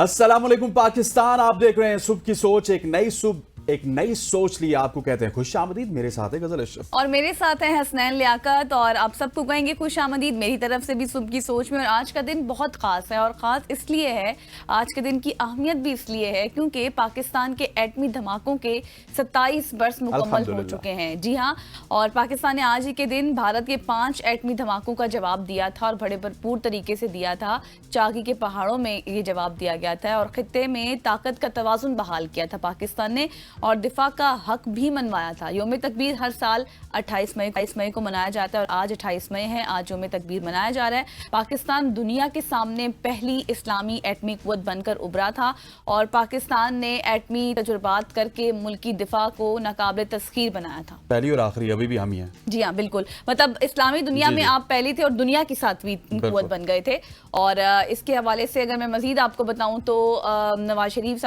अस्सलाम वालेकुम पाकिस्तान। आप देख रहे हैं सुबह की सोच। एक नई सोच लिए आपको कहते हैं खुश आमदीद। मेरे साथ है गजल अशरफ और मेरे साथ है हसनैन लियाकत। और आप सबको कहेंगे खुश आमदीद मेरी तरफ से भी सुबह की सोच में। और आज का दिन बहुत खास है, और खास इसलिए है, आज के दिन की अहमियत भी इसलिए है क्योंकि पाकिस्तान के एटमी धमाकों के 27 वर्ष मुकम्मल हो चुके हैं। जी हाँ, और पाकिस्तान ने आज ही के दिन भारत के 5 एटमी धमाकों का जवाब दिया था, और बड़े भरपूर तरीके से दिया था। चाकी के पहाड़ों में ये जवाब दिया गया था, और खित्ते में ताकत का तवाजुन बहाल किया था पाकिस्तान ने, और दिफा का हक भी मनवाया था। योम तकबीर हर साल 28 मई को मनाया जाता है, और आज 28 मई है, आज योम तकबीर मनाया जा रहा है। पाकिस्तान दुनिया के सामने पहली इस्लामी एटमी कुव्वत बनकर उभरा था, और पाकिस्तान ने एटमी तजुर्बात करके मुल्की दिफा को नाकाबिल तस्खीर बनाया था। पहली और आखिरी अभी भी हम ही हैं। जी हाँ, बिल्कुल। मतलब इस्लामी दुनिया में आप पहली थे और दुनिया की 7वीं कुव्वत बन गए थे। और इसके हवाले से अगर मैं मजीद आपको बताऊं तो नवाज शरीफ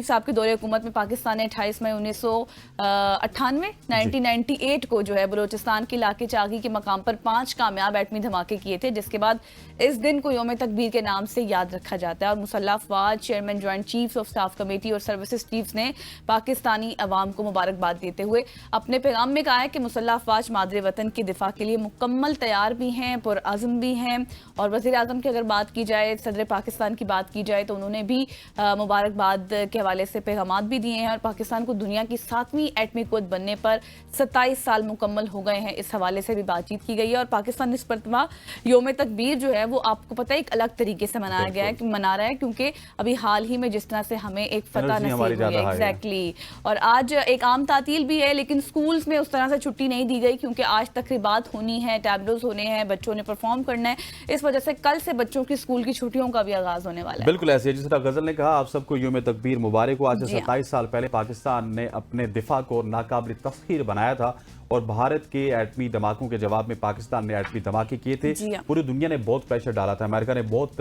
साहब के दौरे हुकूमत में पाकिस्तान ने 28 मई 1998 को जो है बलूचिस्तान के इलाके चागी के मकाम पर 5 कामयाब एटमी धमाके किए थे, जिसके बाद इस दिन को योम तकबीर के नाम से याद रखा जाता है। और मुसल्लह अफवाज, chairman joint chiefs of staff committee और सर्विसेज चीफ्स ने पाकिस्तानी अवाम को मुबारकबाद देते हुए अपने पैगाम में कहा है कि मुसल्लह अफवाज मादरे वतन के दिफा के लिए मुकम्मल तैयार भी हैं, पुरअज़्म भी हैं। और वज़ीर आज़म की अगर बात की जाए, सदर पाकिस्तान की बात की जाए, तो उन्होंने भी मुबारकबाद के हवाले से पैगाम भी दिए हैं। और पाकिस्तान को दुनिया की 7वीं एटमी कुव्वत बनने पर 27 साल मुकम्मल हो गए हैं, इस हवाले से भी बातचीत की गई है। और पाकिस्तान इस मरतबा योम तकबीर जो है वो आपको पता है एक अलग तरीके से मनाया गया है, मना रहा है, क्योंकि अभी हाल ही में जिस तरह से हमें एक फतह नसीब हुई है। एग्जैक्टली। और आज एक आम तातील भी है, लेकिन स्कूल्स में उस तरह से छुट्टी नहीं दी गई, क्योंकि आज तकरीबात होनी है, टैबलोज होने हैं, बच्चों ने परफॉर्म करना है। इस वजह से कल से बच्चों की स्कूल की छुट्टियों का भी आगाज होने वाला है। बिल्कुल ऐसे जिस तरह गजल ने कहा, आप सबको योम तकबीर मुबारक हो। आज से 27 साल पहले पाकिस्तान ने अपने दिफा को नाकाबिल तस्खीर बनाया था, और भारत के एटमी धमाकों के जवाब में पाकिस्तान ने एटमी धमाके किए थे। पूरी दुनिया ने बहुत प्रेशर डाला था। अमेरिका ने बहुत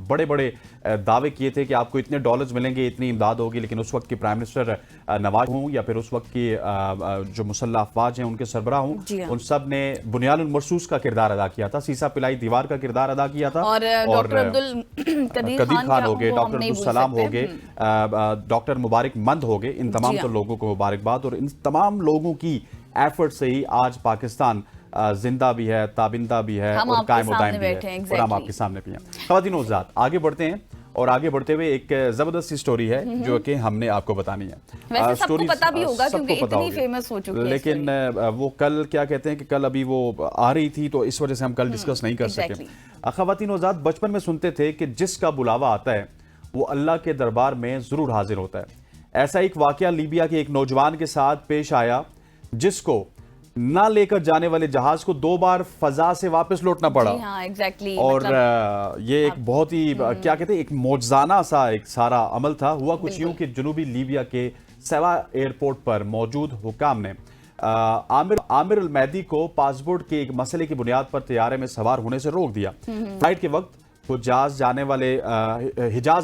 बड़े बड़े दावे किए थे कि आपको इतने डॉलर्स मिलेंगे, इतनी इमदाद होगी। लेकिन उस वक्त के प्राइम मिनिस्टर नवाज हों या फिर उस वक्त की जो मुसल्लह अफवाज हैं उनके सरबराह हों, उन सब ने बुनियादुल मरसूस का किरदार अदा किया था, सीसा पिलाई दीवार का किरदार अदा किया था। और कदीर खान हो गए, डॉक्टर अब्दुल सलाम हो गए, डॉक्टर मुबारक मंद हो गए। इन तमाम तो लोगों को मुबारकबाद। और इन तमाम लोगों की एफर्ट से ही आज पाकिस्तान जिंदा भी है, ताबिंदा भी है, और कायम व दायम भी है, और हम आपके सामने भी हैं। ख़वातीन और हज़रात, आगे बढ़ते हैं, और आगे बढ़ते हुए एक जबरदस्त सी स्टोरी है जो कि हमने आपको बतानी है। वैसे सबको पता भी होगा क्योंकि इतनी फेमस हो चुकी है, लेकिन वो कल क्या कहते हैं कि कल अभी वो आ रही थी, तो इस वजह से हम कल डिस्कस नहीं कर सके। ख़वातीन और हज़रात, बचपन में सुनते थे कि जिसका बुलावा आता है वो अल्लाह के दरबार में जरूर हाजिर होता है। ऐसा एक वाकया लीबिया के एक नौजवान के साथ पेश आया, जिसको ना लेकर जाने वाले जहाज को 2 बार फजा से वापस लौटना पड़ा। हाँ, एग्जैक्टली। और ये एक बहुत ही क्या कहते हैं, एक मौजज़ाना सा एक सारा अमल था। हुआ कुछ यूं कि जनूबी लीबिया के सेवा एयरपोर्ट पर मौजूद हुकाम ने आमिर अल महदी को पासपोर्ट के एक मसले की बुनियाद पर तैयारे में सवार होने से रोक दिया। फ्लाइट के वक्त वो हिजाज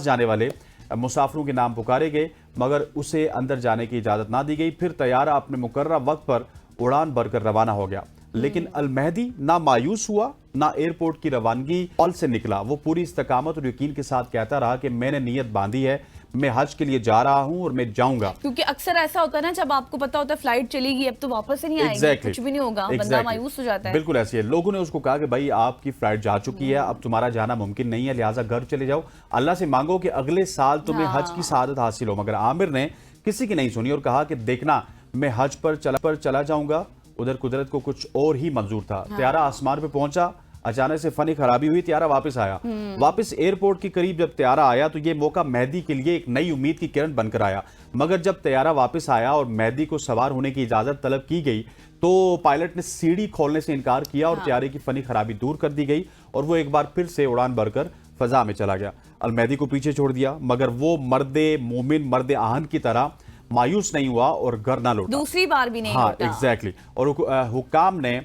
जाने वाले मुसाफिरों के नाम पुकारे गए, मगर उसे अंदर जाने की इजाजत ना दी गई। फिर तैयारा अपने मुकर्रर वक्त पर उड़ान भरकर रवाना हो गया, लेकिन अल महदी ना मायूस हुआ, ना एयरपोर्ट की रवानगी हॉल से निकला। वो पूरी इस्तकामत और यकीन के साथ कहता रहा कि मैंने नीयत बांधी है, मैं हज के लिए जा रहा हूं और मैं जाऊंगा। क्योंकि अक्सर ऐसा होता है ना, जब आपको पता होता है फ्लाइट चलेगी, अब तो वापस ही नहीं आएगी, कुछ भी नहीं होगा, बंदा मायूस हो जाता है। बिल्कुल ऐसे है। लोगों ने उसको कहा कि भाई आपकी फ्लाइट जा चुकी है, अब तुम्हारा जाना मुमकिन नहीं है, लिहाजा घर चले जाओ, अल्लाह से मांगो कि अगले साल तुम्हें हज की सआदत हासिल हो। मगर आमिर ने किसी की नहीं सुनी और कहा कि देखना, मैं हज पर चला जाऊंगा। उधर कुदरत को कुछ और ही मंजूर था। त्यारा आसमान पे पहुंचा, अचानक से फनी खराबी हुई, त्यारा वापस आया। वापस एयरपोर्ट के करीब जब त्यारा आया तो ये मौका मेहदी के लिए एक नई उम्मीद की किरण बनकर आया। मगर जब त्यारा वापस आया और मेहदी को सवार होने की इजाजत तलब की गई, तो पायलट ने सीढ़ी खोलने से इनकार किया, और त्यारे की फनी खराबी दूर कर दी गई, और वो एक बार फिर से उड़ान भरकर फजा में चला गया। अल महदी को पीछे छोड़ दिया, मगर वो मर्दे मोमिन, मर्दे आहन की तरह मायूस नहीं हुआ और घर ना लौटा, दूसरी बार भी नहीं हाँ लौटा। एग्जैक्टली। और हुकाम ने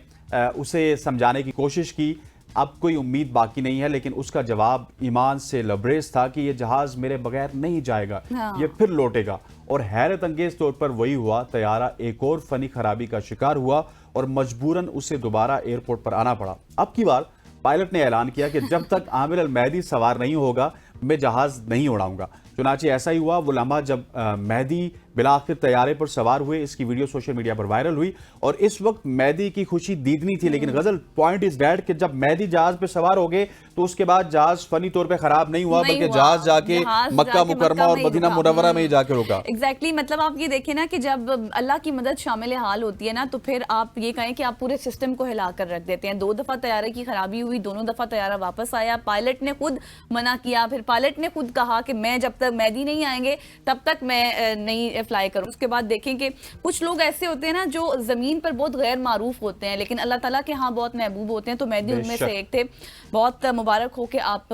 उसे समझाने की कोशिश की, अब कोई उम्मीद बाकी नहीं है, लेकिन उसका जवाब ईमान से लबरेज था कि ये जहाज मेरे बगैर नहीं जाएगा, ये फिर लौटेगा। और हैरत अंगेज तौर पर वही हुआ, तैयारा एक और फनी खराबी का शिकार हुआ और मजबूरन उसे दोबारा एयरपोर्ट पर आना पड़ा। अब की बार पायलट ने ऐलान किया कि जब तक आमिर अल महदी सवार नहीं होगा मैं जहाज नहीं उड़ाऊंगा। चुनांचे ऐसा ही हुआ वो लम्हा जब मेहदी बिलाखिर तैयारे पर सवार हुए। इसकी वीडियो सोशल मीडिया पर वायरल हुई और इस वक्त मेहदी की खुशी दीदनी थी। लेकिन गजल पॉइंट इज दैट कि जब मेहदी जहाज पे सवार हो गए तो उसके बाद जहाज फनी तौर पे खराब नहीं हुआ, बल्कि जहाज जाके मक्का मुकरमा और मदीना मुनव्वरा में ही जाके रुका। एग्जैक्टली मतलब आप ये देखें ना कि जब अल्लाह की मदद शामिल हाल होती है ना, तो फिर आप ये कहें कि आप पूरे सिस्टम को हिला कर रख देते हैं। 2 दफा तैयारे की खराबी हुई, दोनों दफा तैयारा वापस आया, पायलट ने खुद मना किया, फिर पायलट ने खुद कहा कि मैं जब तक मेहदी नहीं आएंगे तब तक मैं नहीं फ्लाई करूं। उसके बाद देखें कि कुछ लोग ऐसे होते हैं ना जो जमीन पर बहुत गैर मारूफ होते हैं लेकिन अल्लाह ताला के यहाँ बहुत महबूब होते हैं, तो मेहदी उनमें से एक थे। बहुत मुबारक हो कि आप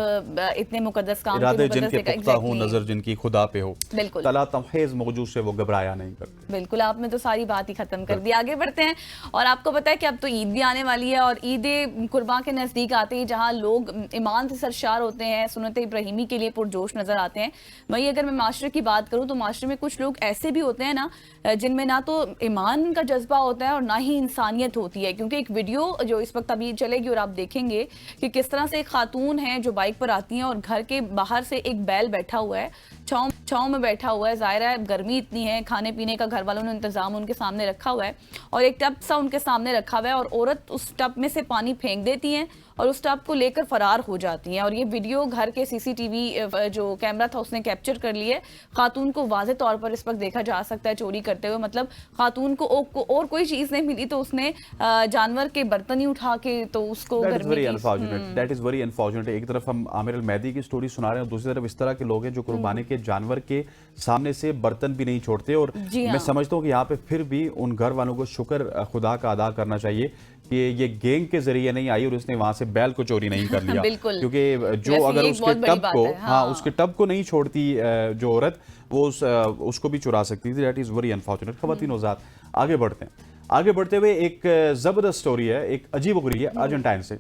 इतने मुकद्दस काम इरादे जिनके पुख्ता हो, नजर जिनकी खुदा पे हो, बिल्कुल तला तमहेज मौजूद से वो घबराया नहीं करते। बिल्कुल, आपने तो सारी बात ही खत्म कर दी। आगे बढ़ते हैं और आपको पता है कि अब तो ईद भी आने वाली है और ईद कुर्बान के नजदीक आते ही जहां लोग ईमान से सरशार होते हैं, सुन्नत इब्राहिमी के लिए पुरजोश नजर आते हैं, वहीं अगर मैं माशरे की बात करूं तो माशरे में कुछ लोग ऐसे भी होते हैं ना जिनमें ना तो ईमान का जज्बा होता है और ना ही इंसानियत होती है। क्योंकि एक वीडियो जो इस वक्त अभी चलेगी और आप देखेंगे कि किस तरह से एक खातून है जो बाइक पर आती हैं और घर के बाहर से एक बैल बैठा हुआ है, छांव में बैठा हुआ है। जाहिर है गर्मी इतनी है, खाने पीने का घर वालों ने इंतजाम उनके सामने रखा हुआ है और एक टब सा उनके सामने रखा हुआ है और औरत उस टब में से पानी फेंक देती है और उस टब को लेकर फरार हो जाती हैं। और ये वीडियो घर के सीसीटीवी जो कैमरा था उसने कैप्चर कर ली है। खातून को वाज़े तौर पर इस वक्त देखा जा सकता है चोरी करते हुए, मतलब खातून को और कोई चीज़ नहीं मिली तो उसने जानवर के बर्तन ही उठा के तो उसको दैट इज वेरी अनफॉर्चुनेट। एक तरफ हम आमिर अल मेहदी की स्टोरी सुना रहे हैं और दूसरी तरफ इस तरह के लोग हैं जो कुर्बानी के जानवर के सामने से बर्तन भी नहीं छोड़ते। और मैं समझता हूँ कि यहाँ पे फिर भी उन घर वालों को शुक्र खुदा का अदा करना चाहिए कि ये गैंग के जरिए नहीं आई और उसने वहां से बैल को चोरी नहीं कर लिया। क्योंकि जो अगर उसके टब को उसके टब को नहीं छोड़ती जो औरत, वो उसको भी चुरा सकती थी। That is very unfortunate. खवातीन औज़ात, आगे बढ़ते हैं। आगे बढ़ते हुए एक जबरदस्त स्टोरी है, एक अजीब गरीब है अर्जेंटाइन से।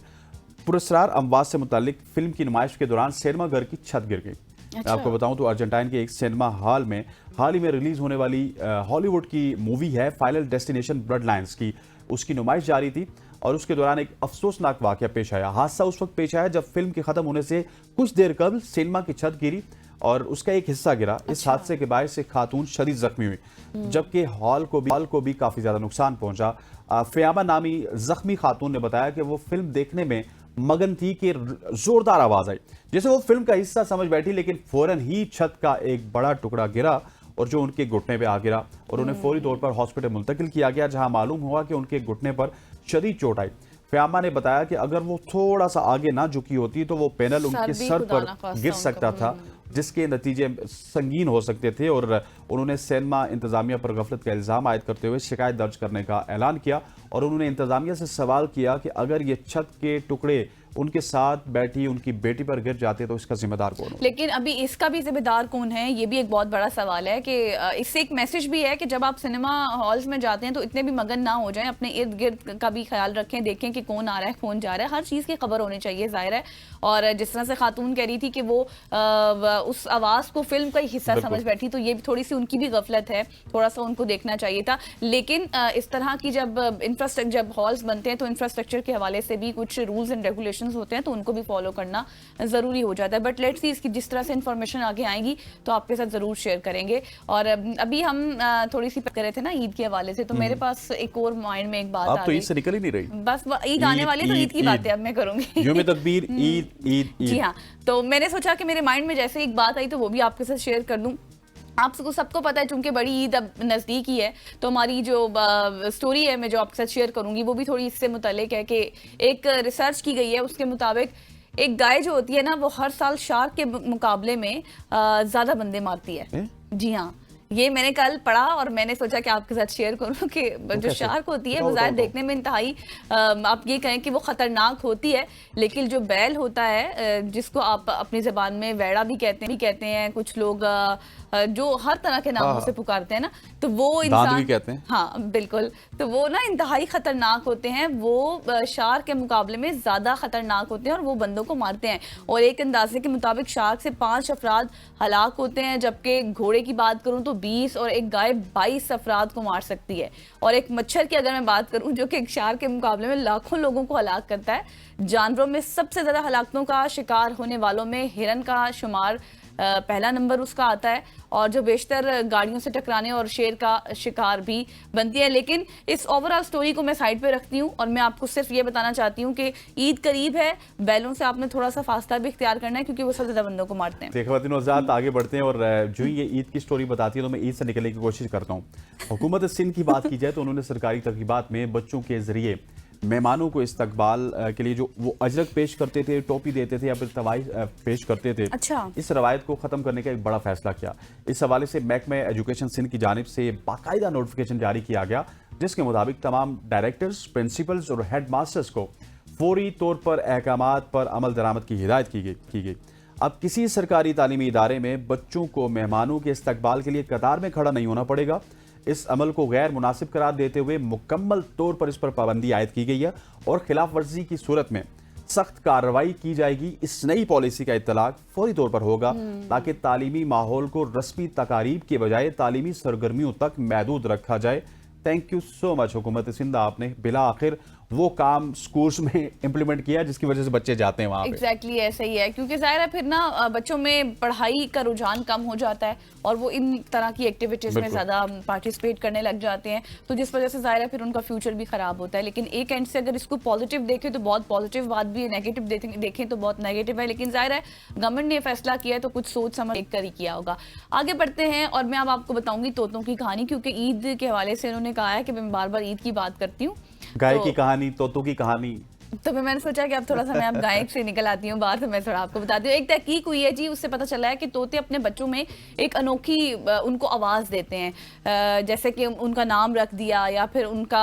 पुरस्कार अमवात से मुतालिक फिल्म की नुमाइश के दौरान सिनेमा घर की छत गिर गई। अच्छा। आपको बताऊं तो अर्जेंटाइन के एक सिनेमा हॉल में हाल ही में रिलीज होने वाली हॉलीवुड की मूवी है फाइनल डेस्टिनेशन ब्लड लाइन्स की, उसकी नुमाइश जारी थी और उसके दौरान एक अफसोसनाक वाकया पेश आया। हादसा उस वक्त पेश आया जब फिल्म के खत्म होने से कुछ देर कबल सिनेमा की छत गिरी और उसका एक हिस्सा गिरा। अच्छा। इस हादसे के बायस एक खातून शदीद जख्मी हुई जबकि हॉल को भी काफी ज्यादा नुकसान पहुंचा। फ़यामा नामी जख्मी खातून ने बताया कि वो फिल्म देखने में मगन थी कि जोरदार आवाज आई, जैसे वो फिल्म का हिस्सा समझ बैठी, लेकिन फौरन ही छत का एक बड़ा टुकड़ा गिरा और जो उनके घुटने पे आ गिरा और उन्हें फौरी तौर पर हॉस्पिटल मुंतकिल किया गया, जहां मालूम हुआ कि उनके घुटने पर शदीद चोट आई। फ़यामा ने बताया कि अगर वो थोड़ा सा आगे ना झुकी होती तो वो पैनल उनके सर पर गिर सकता था, जिसके नतीजे संगीन हो सकते थे। और उन्होंने सिनेमा इंतजामिया पर गफलत का इल्ज़ाम आयद करते हुए शिकायत दर्ज करने का ऐलान किया और उन्होंने इंतजामिया से सवाल किया कि अगर ये छत के टुकड़े उनके साथ बैठी उनकी बेटी पर गिर जाते तो इसका जिम्मेदार कौन हो? लेकिन अभी इसका भी जिम्मेदार कौन है, ये भी एक बहुत बड़ा सवाल है कि इससे एक मैसेज भी है कि जब आप सिनेमा हॉल्स में जाते हैं तो इतने भी मगन ना हो जाएं, अपने इर्द गिर्द का भी ख्याल रखें, देखें कि कौन आ रहा है कौन जा रहा है, हर चीज़ की खबर होनी चाहिए, जाहिर है। और जिस तरह से खातून कह रही थी कि वो उस आवाज़ को फिल्म का ही हिस्सा समझ बैठी, तो ये थोड़ी सी उनकी भी गफलत है, थोड़ा सा उनको देखना चाहिए था। लेकिन इस तरह की जब हॉल्स बनते हैं तो इंफ्रास्ट्रक्चर के हवाले से भी कुछ रूल्स एंड रेगुलेशंस होते हैं, तो उनको भी फॉलो करना ज़रूरी हो जाता है। बट लेट्स सी इसकी जिस तरह से इन्फॉर्मेशन आगे आएगी तो आपके साथ ज़रूर शेयर करेंगे। और अभी हम थोड़ी सी कर रहे थे ना ईद के हवाले से, तो मेरे पास एक और माइंड में एक बात आ गई। ईद से निकल ही नहीं रही, बस ईद आने वाली, तो ईद की बातें अब मैं करूंगी। यौम तकबीर, ईद ईद जी हाँ, तो मैंने सोचा कि मेरे माइंड में जैसे एक बात आई तो वो भी आपके साथ शेयर कर दूं। आप सबको पता है चूंकि बड़ी ईद अब नज़दीक ही है, तो हमारी जो स्टोरी है मैं जो आपके साथ शेयर करूंगी वो भी थोड़ी इससे मुतालिक है कि एक रिसर्च की गई है, उसके मुताबिक एक गाय जो होती है ना वो हर साल शार्क के मुकाबले में ज़्यादा बंदे मारती है। जी हाँ, ये मैंने कल पढ़ा और मैंने सोचा कि आपके साथ शेयर करूं कि जो शार्क होती है वो ज़ाहिर देखने में इंतहाई आप ये कहें कि वो ख़तरनाक होती है, लेकिन जो बैल होता है जिसको आप अपनी ज़बान में वैड़ा भी कहते हैं कुछ लोग, जो हर तरह के नामों से पुकारते हैं ना, तो वो इंसान भी कहते हैं। हाँ बिल्कुल, तो वो ना इंतहाई खतरनाक होते हैं, वो शार्क के मुकाबले में ज़्यादा खतरनाक होते हैं और वो बंदों को मारते हैं। और एक अंदाजे के मुताबिक शार्क से 5 अफराद हलाक होते हैं, जबकि घोड़े की बात करूं तो 20 और एक गाय 22 अफराद को मार सकती है। और एक मच्छर की अगर मैं बात करूं जो कि एक शार्क के मुकाबले में लाखों लोगों को हलाक करता है। जानवरों में सबसे ज्यादा हलाकतों का शिकार होने वालों में हिरन का शुमार पहला नंबर उसका आता है, और जो बेशतर गाड़ियों से टकराने और शेर का शिकार भी बनती है। लेकिन इस ओवरऑल स्टोरी को मैं साइड पे रखती हूँ और मैं आपको सिर्फ ये बताना चाहती हूँ कि ईद करीब है, बैलों से आपने थोड़ा सा फासला भी इख्तियार करना है क्योंकि वो सबसे ज्यादा बंदों को मारते हैं। ख़वातीन आज़ाद आगे बढ़ते हैं और जो ही ये ईद की स्टोरी बताती है तो मैं ईद से निकलने की कोशिश करता हूँ। हुकूमत सिंध की बात की जाए तो उन्होंने सरकारी तकरीबात में बच्चों के जरिए मेहमानों को इस्तकबाल के लिए जो वो अजरक पेश करते थे, टोपी देते थे या फिर तवाई पेश करते थे, अच्छा। इस रवायत को ख़त्म करने का एक बड़ा फैसला किया। इस हवाले से महकमा एजुकेशन सिंध की जानिब से बाकायदा नोटिफिकेशन जारी किया गया जिसके मुताबिक तमाम डायरेक्टर्स, प्रिंसिपल्स और हेड मास्टर्स को फौरी तौर पर अहकामात पर अमल दरामद की हिदायत की गई। अब किसी सरकारी तालीमी इदारे में बच्चों को मेहमानों के इस्तकबाल के लिए कतार में खड़ा नहीं होना पड़ेगा। इस अमल को गैर मुनासिब करार देते हुए मुकम्मल तौर पर इस पर पाबंदी आयद की गई है और खिलाफ वर्जी की सूरत में सख्त कार्रवाई की जाएगी। इस नई पॉलिसी का इत्तलाक फौरी तौर पर होगा ताकि तालीमी माहौल को रस्मी तकारीब के बजाय तालीमी सरगर्मियों तक महदूद रखा जाए। थैंक यू सो मच हुकूमत सिंध, आपने बिला आखिर वो काम स्कूल्स में इम्प्लीमेंट किया जिसकी वजह से बच्चे जाते हैं वहाँ पे। एग्जैक्टली ऐसा ही है क्योंकि जाहिर है फिर ना बच्चों में पढ़ाई का रुझान कम हो जाता है और वो इन तरह की एक्टिविटीज में ज्यादा पार्टिसिपेट करने लग जाते हैं, तो जिस वजह से जाहिर है फिर उनका फ्यूचर भी खराब होता है। लेकिन एक एंड से अगर इसको पॉजिटिव देखें तो बहुत पॉजिटिव बात भी है, नेगेटिव देखें तो बहुत नेगेटिव है। लेकिन जाहिर है गवर्नमेंट ने फैसला किया है तो कुछ सोच समझ कर ही किया होगा। आगे बढ़ते हैं और मैं अब आपको बताऊंगी तोतों की कहानी, क्योंकि ईद के हवाले से उन्होंने कहा है कि मैं बार बार ईद की बात करती हूँ। गाय की कहानी, तोतों की कहानी, तो फिर मैंने सोचा कि अब थोड़ा सा मैं अब गाय से निकल आती हूँ बाहर, तो मैं थोड़ा आपको बताती हूँ। एक तहकीक हुई है जी, उससे पता चला है कि तोते अपने बच्चों में एक अनोखी उनको आवाज़ देते हैं, जैसे कि उनका नाम रख दिया या फिर उनका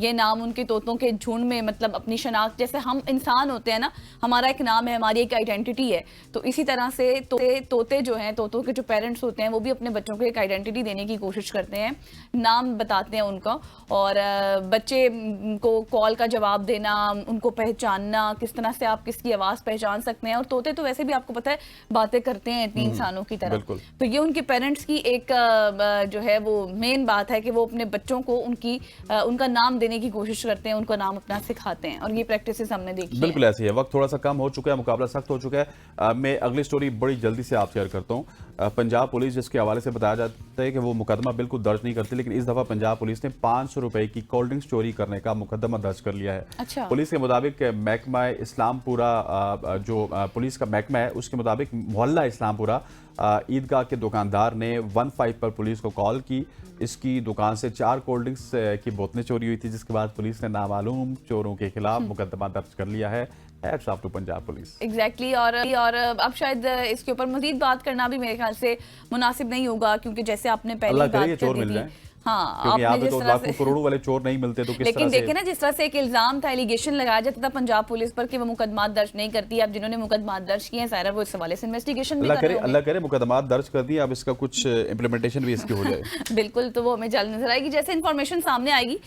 ये नाम उनके तोतों के झुंड में, मतलब अपनी शनाख्त, जैसे हम इंसान होते हैं ना, हमारा एक नाम है, हमारी एक आइडेंटिटी है, तो इसी तरह से तोते जो हैं, तोतों के जो पेरेंट्स होते हैं वो भी अपने बच्चों को एक आइडेंटिटी देने की कोशिश करते हैं, नाम बताते हैं उनका, और बच्चे को कॉल का जवाब देना, उनको पहचानना, किस तरह से आप किसकी आवाज पहचान सकते हैं। और तोते तो वैसे भी आपको पता है बातें करते हैं इतनी इंसानों की तरह, तो ये उनके पेरेंट्स की एक जो है वो मेन बात है कि वो अपने बच्चों को उनका नाम देने की कोशिश करते हैं, उनका नाम अपना सिखाते हैं, और ये प्रैक्टिसेस हमने देखी। बिल्कुल ऐसे ही है। वक्त थोड़ा सा कम हो चुका है, मुकाबला सख्त हो चुका है। मैं अगली स्टोरी बड़ी जल्दी से आप शेयर करता हूँ। पंजाब पुलिस, जिसके हवाले से बताया जाता है कि वो मुकदमा बिल्कुल दर्ज नहीं करती, लेकिन इस दफा पंजाब पुलिस ने 500 रुपए की कोल्ड ड्रिंक्स चोरी करने का मुकदमा दर्ज कर लिया है। अच्छा। पुलिस के मुताबिक महकमा इस्लामपुरा, जो पुलिस का महकमा है उसके मुताबिक मोहल्ला इस्लामपुरा ईदगाह के दुकानदार ने 15 पर पुलिस को कॉल की। इसकी दुकान से 4 कोल्ड ड्रिंक्स की बोतलें चोरी हुई थी, जिसके बाद पुलिस ने नामालूम चोरों के खिलाफ मुकदमा दर्ज कर लिया है। Hats off to Punjab police. Exactly और अब शायद इसके ऊपर मजीद बात करना भी मेरे ख्याल से मुनासिब नहीं होगा, क्योंकि जैसे आपने पहले बात कर दी थी, हाँ, क्योंकि यहाँ पे तो लाखों करोड़ों वाले चोर नहीं मिलते, तो किस लेकिन देखे ना जिस तरह से एक इल्जाम था, एलिगेशन लगाया जाता था पंजाब पुलिस पर कि वो मुकदमा दर्ज नहीं करती। अब जिन्होंने मुकदमा दर्ज किए हैं सारा वो इस हवाले से इन्वेस्टिगेशन भी कर रहे हैं। अल्लाह करे मुकदमा दर्ज कर दिए, अब इसका कुछ इम्प्लीमेंटेशन भी इसकी हो जाए। बिल्कुल, तो वो हमें जल्द नजर आएगी। जैसे इन्फॉर्मेशन सामने आएगी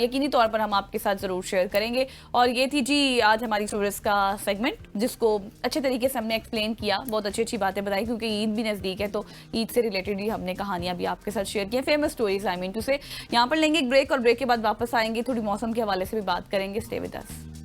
यकीनी तौर पर हम आपके साथ जरूर शेयर करेंगे। और ये थी जी आज हमारी स्टोरीज का सेगमेंट, जिसको अच्छे तरीके से हमने एक्सप्लेन किया, बहुत अच्छी अच्छी बातें बताई, क्योंकि ईद भी नजदीक है तो ईद से रिलेटेड ही हमने कहानियां भी आपके साथ शेयर की, famous stories I mean to say. यहाँ पर लेंगे एक ब्रेक और ब्रेक के बाद वापस आएंगे, थोड़ी मौसम के हवाले से भी बात करेंगे। Stay with us.